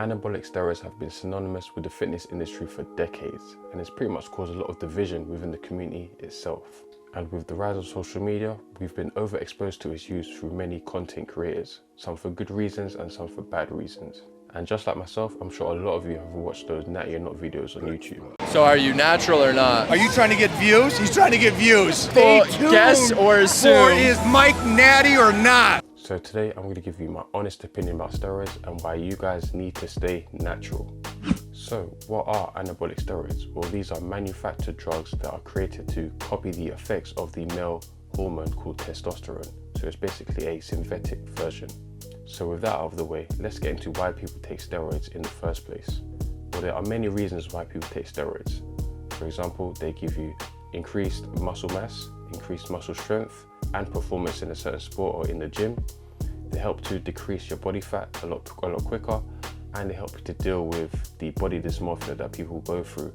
Anabolic steroids have been synonymous with the fitness industry for decades, and it's pretty much caused a lot of division within the community itself. And with the rise of social media, we've been overexposed to its use through many content creators, some for good reasons and some for bad reasons. And just like myself, I'm sure a lot of you have watched those Natty or Not videos on YouTube. So are you natural or not? Are you trying to get views? He's trying to get views. Stay tuned guess or assume. for is Mike natty or not? So today I'm going to give you my honest opinion about steroids and why you guys need to stay natural. So what are anabolic steroids? Well, these are manufactured drugs that are created to copy the effects of the male hormone called testosterone. So it's basically a synthetic version. So with that out of the way, let's get into why people take steroids in the first place. Well, there are many reasons why people take steroids. For example, they give you increased muscle mass, increased muscle strength, and performance in a certain sport or in the gym. They help to decrease your body fat a lot quicker, and they help you to deal with the body dysmorphia that people go through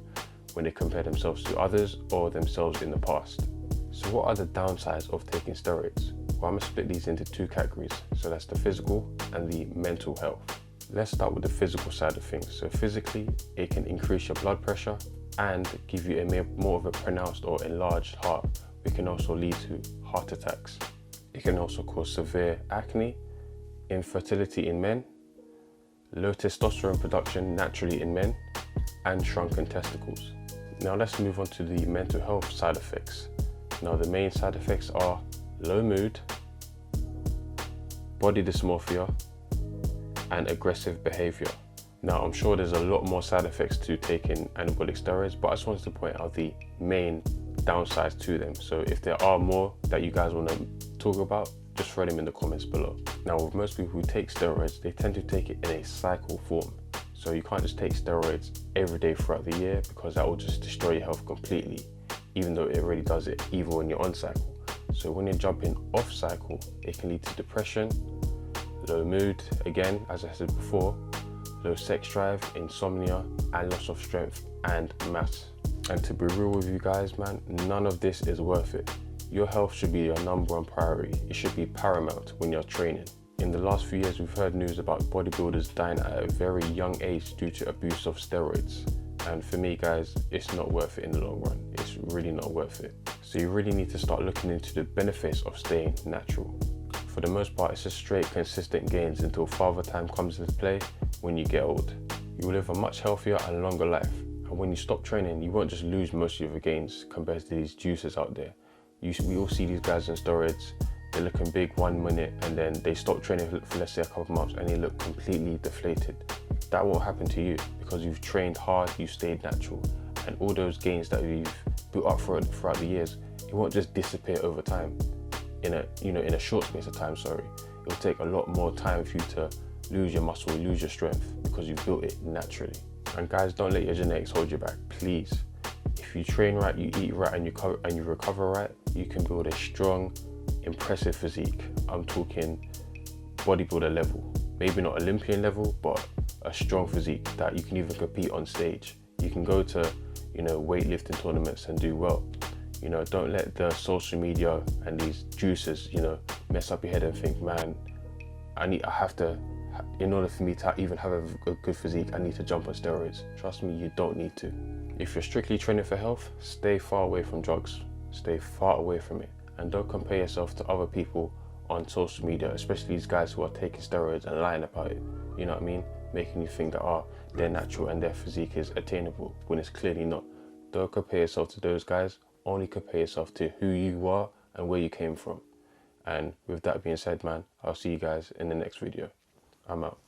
when they compare themselves to others or themselves in the past. So what are the downsides of taking steroids? Well, I'm going to split these into two categories. So that's the physical and the mental health. Let's start with the physical side of things. So physically, it can increase your blood pressure and give you more of a pronounced or enlarged heart. It can also lead to heart attacks. It can also cause severe acne, infertility in men, low testosterone production naturally in men, and shrunken testicles. Now let's move on to the mental health side effects. Now the main side effects are low mood, body dysmorphia, and aggressive behavior. Now I'm sure there's a lot more side effects to taking anabolic steroids, but I just wanted to point out the main downsides to them. So if there are more that you guys want to talk about, just throw them in the comments below. Now with most people who take steroids, they tend to take it in a cycle form. So you can't just take steroids every day throughout the year, because that will just destroy your health completely, even though it already does it even when you're on cycle. So when you're jumping off cycle, it can lead to depression, low mood, again, as I said before, low sex drive, insomnia, and loss of strength and mass. And to be real with you guys, man, none of this is worth it. Your health should be your #1 priority. It should be paramount when you're training. In the last few years, we've heard news about bodybuilders dying at a very young age due to abuse of steroids. And for me, guys, it's not worth it in the long run. It's really not worth it. So you really need to start looking into the benefits of staying natural. For the most part, it's just straight, consistent gains until father time comes into play when you get old. You will live a much healthier and longer life. And when you stop training, you won't just lose most of your gains compared to these juicers out there. We all see these guys on steroids, they're looking big 1 minute and then they stop training for let's say a couple months and they look completely deflated. That won't happen to you because you've trained hard, you stayed natural, and all those gains that you've built up throughout the years, it won't just disappear over time in a short space of time. It'll take a lot more time for you to lose your muscle, lose your strength, because you've built it naturally. And guys, don't let your genetics hold you back, please. If you train right, you eat right, and you recover right, you can build a strong, impressive physique. I'm talking bodybuilder level, maybe not Olympian level, but a strong physique that you can even compete on stage. You can go to, weightlifting tournaments and do well. Don't let the social media and these juicers, mess up your head and think, man, in order for me to even have a good physique, I need to jump on steroids. Trust me, you don't need to. If you're strictly training for health, stay far away from drugs. Stay far away from it. And don't compare yourself to other people on social media, especially these guys who are taking steroids and lying about it. You know what I mean? Making you think that they're natural and their physique is attainable when it's clearly not. Don't compare yourself to those guys. Only compare yourself to who you are and where you came from. And with that being said, man, I'll see you guys in the next video. I'm out.